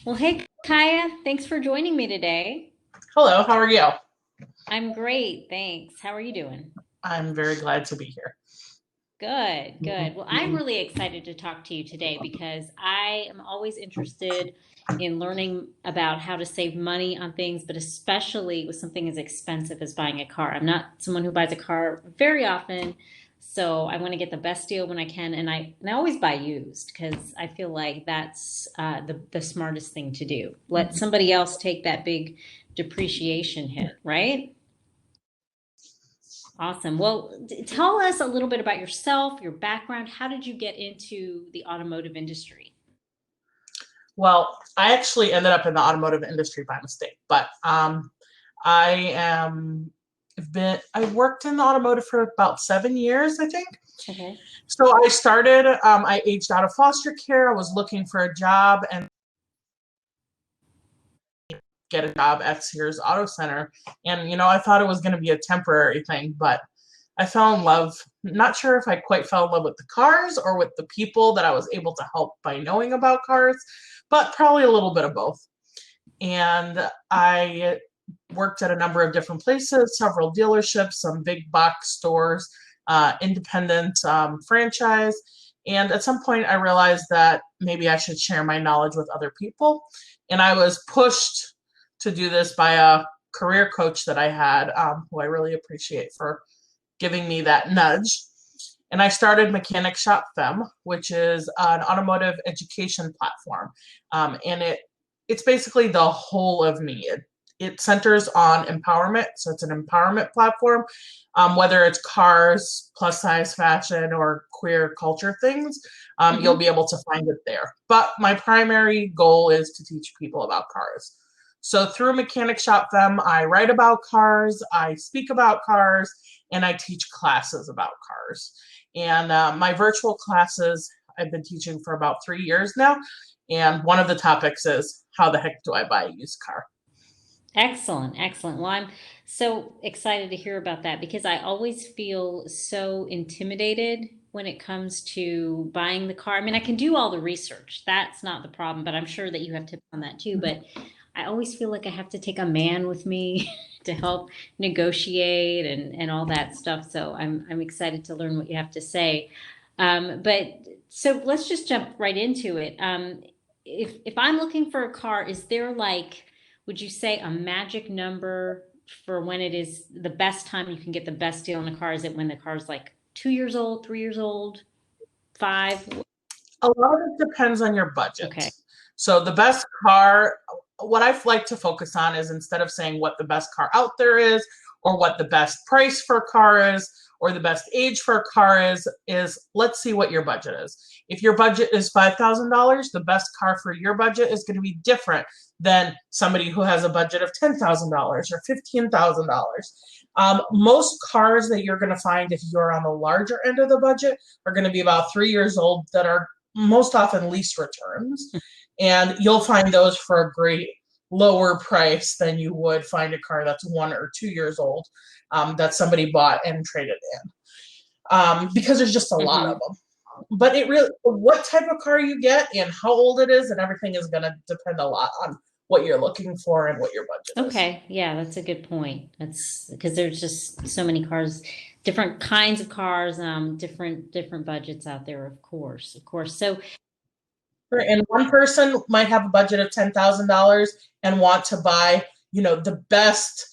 Well, hey, Kaya, thanks for joining me today. Hello, how are you? I'm great, thanks. How are you doing? I'm very glad to be here. Good, good. Well, I'm really excited to talk to you today because I am always interested in learning about how to save money on things, but especially with something as expensive as buying a car. I'm not someone who buys a car very often, so I want to get the best deal when I can, and I always buy used because I feel like that's the smartest thing to do. Let somebody else take that big depreciation hit, right? Awesome. Well, tell us a little bit about yourself, your background. How did you get into the automotive industry? Well, I actually ended up in the automotive industry by mistake, but I am I worked in the automotive for about 7 years, I think. Okay. So I started, I aged out of foster care. I was looking for a job and get a job at Sears Auto Center. And, I thought it was going to be a temporary thing, but I fell in love. Not sure if I quite fell in love with the cars or with the people that I was able to help by knowing about cars, but probably a little bit of both. And I worked at a number of different places, several dealerships, some big box stores, independent franchise. And at some point, I realized that maybe I should share my knowledge with other people. And I was pushed to do this by a career coach that I had, who I really appreciate for giving me that nudge. And I started Mechanic Shop Fem, which is an automotive education platform. And it's basically the whole of me. It centers on empowerment. So it's an empowerment platform, whether it's cars, plus size fashion, or queer culture things, you'll Hmm. be able to find it there. But my primary goal is to teach people about cars. So through Mechanic Shop Fem, I write about cars, I speak about cars, and I teach classes about cars. And my virtual classes, I've been teaching for about 3 years now. And one of the topics is how the heck do I buy a used car? Excellent, excellent. Well, I'm so excited to hear about that because I always feel so intimidated when it comes to buying the car. I mean, I can do all the research. That's not the problem, but I'm sure that you have tips on that too. But I always feel like I have to take a man with me to help negotiate and all that stuff. So I'm excited to learn what you have to say. But so let's just jump right into it. If I'm looking for a car, is there like would you say a magic number for when it is the best time you can get the best deal on a car? Is it when the car is like 2 years old, 3 years old, five? A lot of it depends on your budget. Okay. So the best car, what I like to focus on is instead of saying what the best car out there is or what the best price for a car is or the best age for a car is let's see what your budget is. If your budget is $5,000, the best car for your budget is going to be different than somebody who has a budget of $10,000 or $15,000. Most cars that you're going to find if you're on the larger end of the budget are going to be about 3 years old that are most often lease returns. And you'll find those for a great lower price than you would find a car that's 1 or 2 years old, that somebody bought and traded in, because there's just a lot of Hmm. them. But it really, what type of car you get and how old it is and everything is going to depend a lot on what you're looking for and what your budget is. Okay. Yeah, that's a good point. That's because there's just so many cars, different kinds of cars, different budgets out there, of course. Of course. So And one person might have a budget of $10,000 and want to buy, the best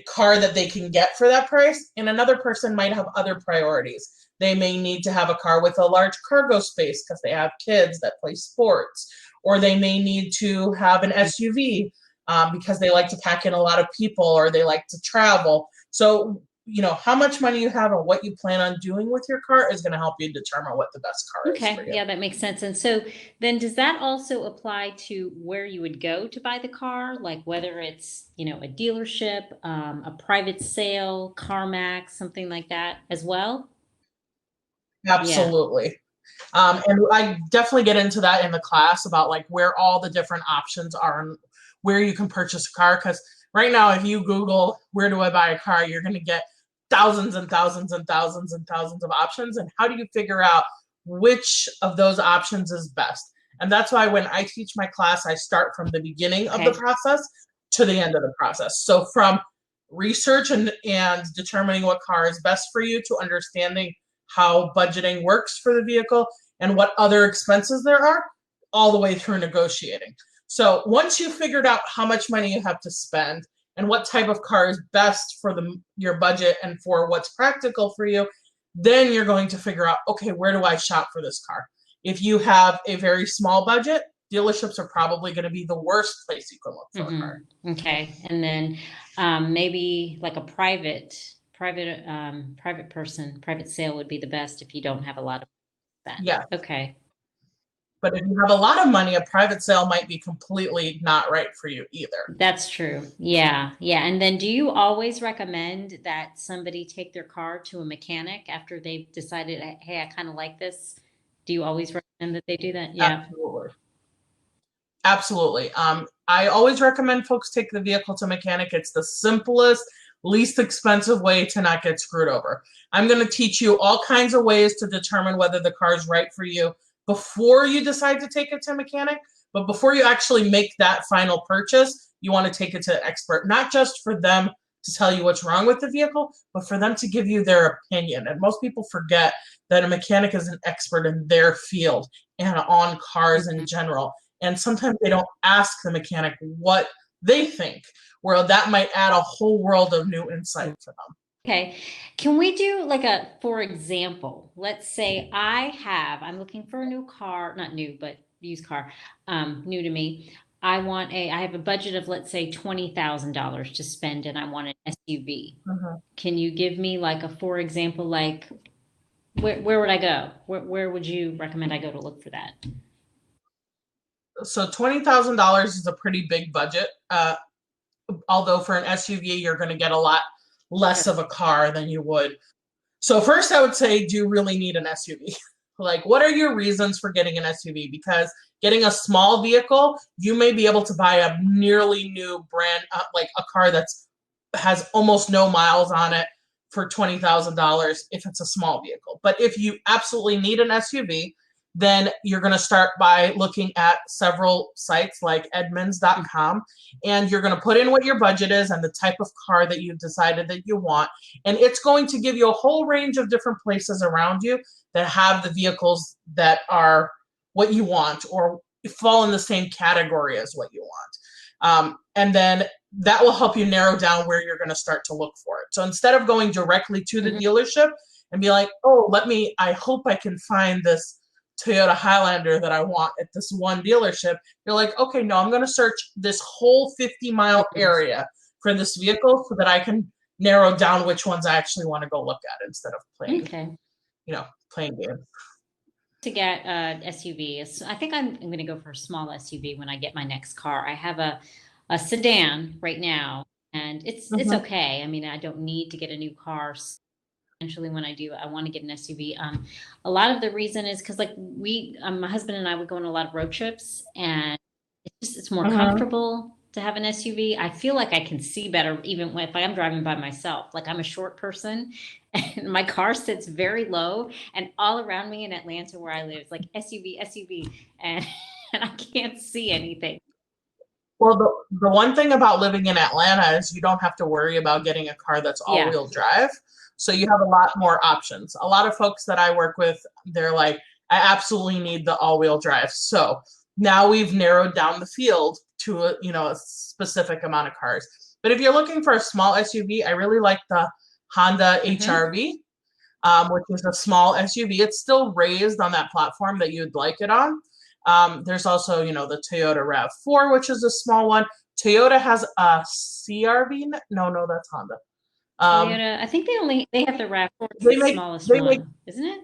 car that they can get for that price. And another person might have other priorities. They may need to have a car with a large cargo space because they have kids that play sports, or they may need to have an SUV, because they like to pack in a lot of people or they like to travel. So, how much money you have and what you plan on doing with your car is going to help you determine what the best car is for okay, you. yeah, that makes sense. And so then does that also apply to where you would go to buy the car? Like whether it's, a dealership, a private sale, CarMax, something like that as well? Yeah. Absolutely. And I definitely get into that in the class about like where all the different options are and where you can purchase a car. Because right now, if you Google where do I buy a car, you're going to get thousands and thousands and thousands and thousands of options. And how do you figure out which of those options is best? And that's why when I teach my class, I start from the beginning of the Okay. process to the end of the process. So from research and determining what car is best for you to understanding how budgeting works for the vehicle and what other expenses there are, all the way through negotiating. So once you figured out how much money you have to spend and what type of car is best for your budget and for what's practical for you, then you're going to figure out, okay, where do I shop for this car? If you have a very small budget, dealerships are probably going to be the worst place you can look for a car. Okay. And then maybe like a private person, private sale would be the best if you don't have a lot of that. Yeah. Okay. But if you have a lot of money, a private sale might be completely not right for you either. That's true. Yeah. Yeah. And then do you always recommend that somebody take their car to a mechanic after they've decided, hey, I kind of like this? Do you always recommend that they do that? Yeah. Absolutely. Absolutely. I always recommend folks take the vehicle to mechanic. It's the simplest, least expensive way to not get screwed over. I'm going to teach you all kinds of ways to determine whether the car is right for you before you decide to take it to mechanic. But before you actually make that final purchase, you want to take it to an expert, not just for them to tell you what's wrong with the vehicle, but for them to give you their opinion. And most people forget that a mechanic is an expert in their field and on cars in general. And sometimes they don't ask the mechanic what they think, where that might add a whole world of new insight for them. Okay. Can we do like for example, let's say I'm looking for a new car, not new, but used car, new to me. I have a budget of, let's say, $20,000 to spend and I want an SUV. Mhm. Can you give me like for example, like where would I go? Where would you recommend I go to look for that? So $20,000 is a pretty big budget. Although for an SUV, you're going to get a lot less of a car than you would. So first, I would say, do you really need an SUV? Like, what are your reasons for getting an SUV? Because getting a small vehicle, you may be able to buy a nearly new brand, like a car that's has almost no miles on it for $20,000 if it's a small vehicle. But if you absolutely need an SUV, then you're going to start by looking at several sites like edmunds.com, and you're going to put in what your budget is and the type of car that you've decided that you want. And it's going to give you a whole range of different places around you that have the vehicles that are what you want or fall in the same category as what you want. And then that will help you narrow down where you're going to start to look for it. So instead of going directly to the dealership and be like, oh, I hope I can find this Toyota Highlander that I want at this one dealership, you're like, okay, no, I'm going to search this whole 50-mile area for this vehicle so that I can narrow down which ones I actually want to go look at instead of Okay. playing games. To get a SUV. I think I'm going to go for a small SUV when I get my next car. I have a sedan right now, and it's Mhm. okay. I mean, I don't need to get a new car. Eventually, when I do, I want to get an SUV. A lot of the reason is because, like, my husband and I would go on a lot of road trips, and it's more Mhm. comfortable to have an SUV. I feel like I can see better even if I'm driving by myself. Like, I'm a short person and my car sits very low, and all around me in Atlanta where I live is like SUV, SUV, and and I can't see anything. Well, the one thing about living in Atlanta is you don't have to worry about getting a car that's Yeah. all-wheel drive. So you have a lot more options. A lot of folks that I work with, they're like, I absolutely need the all-wheel drive. So now we've narrowed down the field to a specific amount of cars. But if you're looking for a small SUV, I really like the Honda Hmm. HRV, which is a small SUV. It's still raised on that platform that you'd like it on. There's also, the Toyota RAV4, which is a small one. Toyota has a CRV. No, that's Honda. Um, Toyota, I think they have the RAV4. It's they the make smallest they make one, isn't it?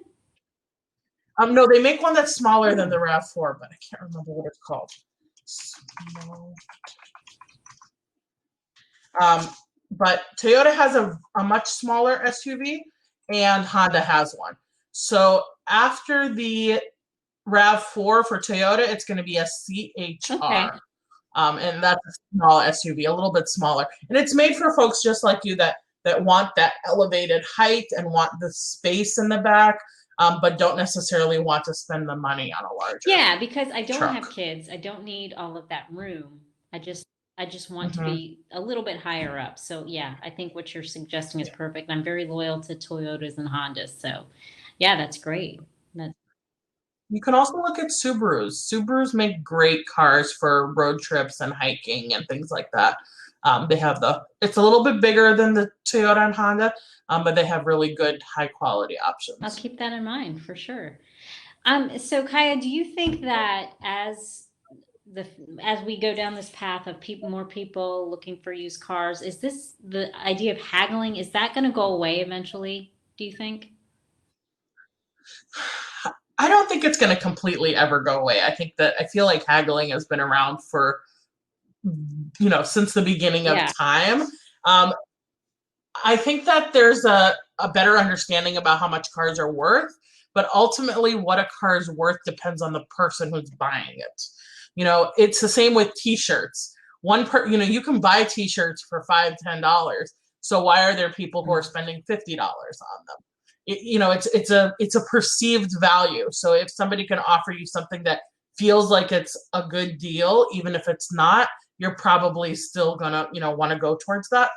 no, they make one that's smaller than Oh, the RAV4, but I can't remember what it's called. Small. Um, but Toyota has a much smaller SUV, and Honda has one. So after the RAV4 for Toyota, it's going to be a okay. CHR. And that's a small SUV, a little bit smaller. And it's made for folks just like you that want that elevated height and want the space in the back. but don't necessarily want to spend the money on a larger Yeah, because I don't truck. have kids. I don't need all of that room. I just I just want to Hmm. be a little bit higher up. So yeah, I think what you're suggesting is perfect. I'm very loyal to Toyotas and Hondas. So yeah, that's great. That's You can also look at Subarus. Subarus make great cars for road trips and hiking and things like that. They have it's a little bit bigger than the Toyota and Honda, but they have really good high quality I'll options. keep that in mind for sure. So Kaya, do you think that the as we go down this path of more people looking for used cars, is this the idea of haggling? Is that going to go away eventually? Do you think? I don't think it's going to completely ever go away. I feel like haggling has been around for, since the beginning of Yeah, time. Um, I think that there's a better understanding about how much cars are worth, but ultimately, what a car is worth depends on the person who's buying it. It's the same with T-shirts. You can buy T-shirts for $5, $10. So why are there people who are spending $50 on them? It's a perceived value. So if somebody can offer you something that feels like it's a good deal, even if it's not, you're probably still gonna want to go towards that.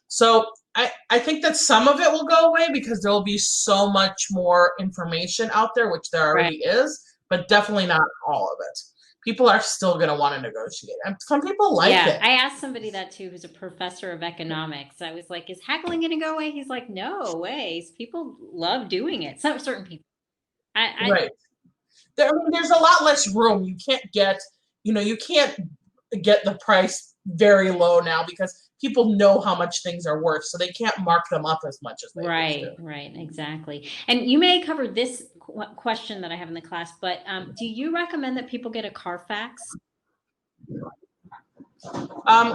So I think that some of it will go away because there will be so much more information out there, which there right. already is, but definitely not all of it. People are still going to want to negotiate, and some people like Yeah, it. I asked somebody that too, who's a professor of economics. I was like, "Is haggling going to go away?" He's like, "No ways. People love doing it. Some certain people." I Right. There's a lot less room. You can't get the price very low now because people know how much things are worth, so they can't mark them up as much as they used to. Right, right, exactly. And you may cover this question that I have in the class, but do you recommend that people get a Carfax?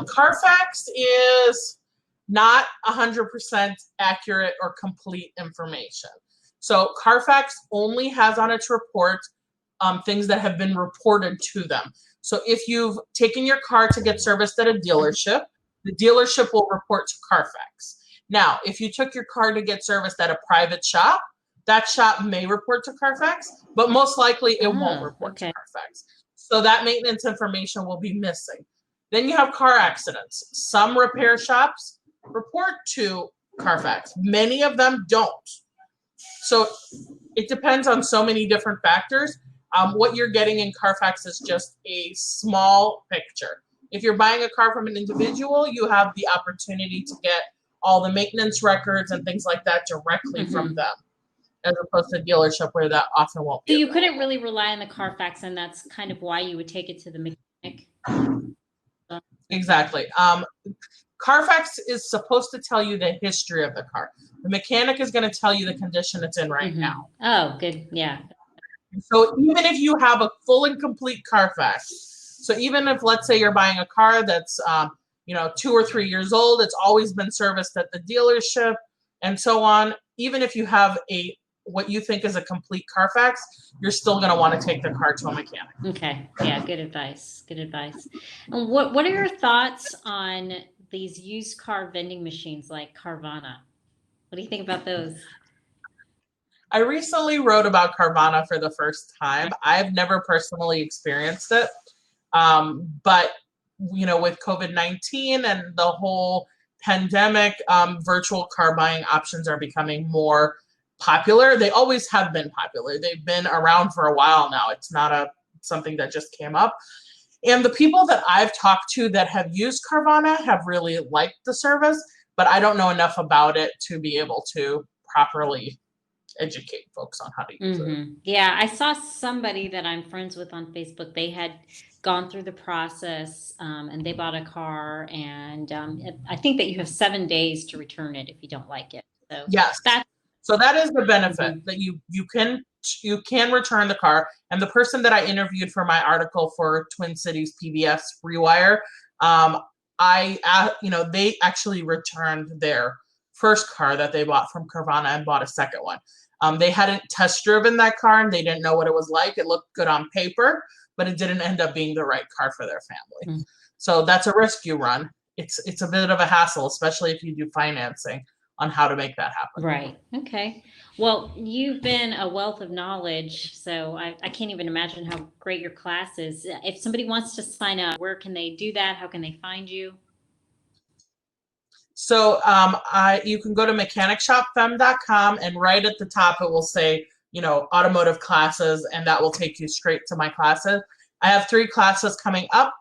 Carfax is not 100% accurate or complete information. So Carfax only has on its report things that have been reported to them. So if you've taken your car to get serviced at a dealership, the dealership will report to Carfax. Now, if you took your car to get serviced at a private shop, that shop may report to Carfax, but most likely it won't Oh, report to okay. Carfax. So that maintenance information will be missing. Then you have car accidents. Some repair shops report to Carfax. Many of them don't. So it depends on so many different factors. What you're getting in Carfax is just a small picture. If you're buying a car from an individual, you have the opportunity to get all the maintenance records and things like that directly from Hmm. them, as opposed to a dealership where that often won't So be you couldn't available. really rely on the Carfax, and that's kind of why you would take it to the mechanic. Exactly. Carfax is supposed to tell you the history of the car. The mechanic is going to tell you the condition it's in right Hmm. now. Oh, good. Yeah. So even if you have a full and complete Carfax, so even if let's say you're buying a car that's 2 or 3 years old, it's always been serviced at the dealership and so on. Even if you have a what you think is a complete Carfax, you're still going to want to take the car to a mechanic. Okay. Yeah. Good advice. Good advice. And what are your thoughts on these used car vending machines like Carvana? What do you think about those? I recently wrote about Carvana for the first time. I've never personally experienced it, but with COVID-19 and the whole pandemic, virtual car buying options are becoming more popular. They always have been popular. They've been around for a while now. It's not something that just came up. And the people that I've talked to that have used Carvana have really liked the service, but I don't know enough about it to be able to properly educate folks on how to use it. Yeah, I saw somebody that I'm friends with on Facebook. They had gone through the process, and they bought a car, and I think that you have 7 days to return it if you don't like it. So Yes. that's So that is the benefit mhm. that you can return the car. And the person that I interviewed for my article for Twin Cities PBS Rewire, um, they actually returned their first car that they bought from Carvana and bought a second one. They hadn't test driven that car and they didn't know what it was like. It looked good on paper, but it didn't end up being the right car for their family. So that's a risk you run. It's a bit of a hassle, especially if you do financing, on how to make that happen. Right. Okay. Well, you've been a wealth of knowledge, so I can't even imagine how great your class is. If somebody wants to sign up, where can they do that? How can they find you? So you can go to mechanicshopfem.com, and right at the top it will say, automotive classes, and that will take you straight to my classes. I have 3 classes coming up.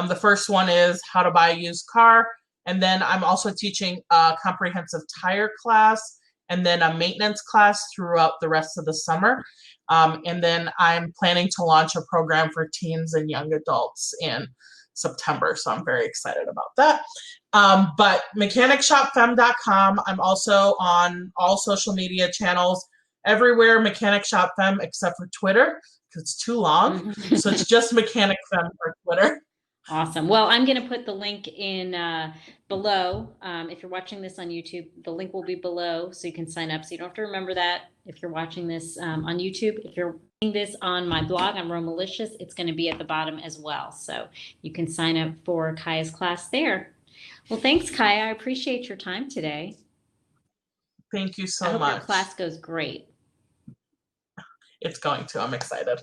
The first one is how to buy a used car, and then I'm also teaching a comprehensive tire class, and then a maintenance class throughout the rest of the summer. And then I'm planning to launch a program for teens and young adults in September, so I'm very excited about that. But mechanicshopfem.com. I'm also on all social media channels, everywhere Mechanic Shop Fem except for Twitter because it's too long. So it's just Mechanic Fem for Twitter. Awesome. Well, I'm going to put the link in below. If you're watching this on YouTube, the link will be below so you can sign up. So you don't have to remember that if you're watching this on YouTube. If you're watching this on my blog, I'm Romalicious, it's going to be at the bottom as well. So you can sign up for Kaya's class there. Well, thanks, Kaya. I appreciate your time today. Thank you I so hope your much. class goes great. It's going to. I'm excited.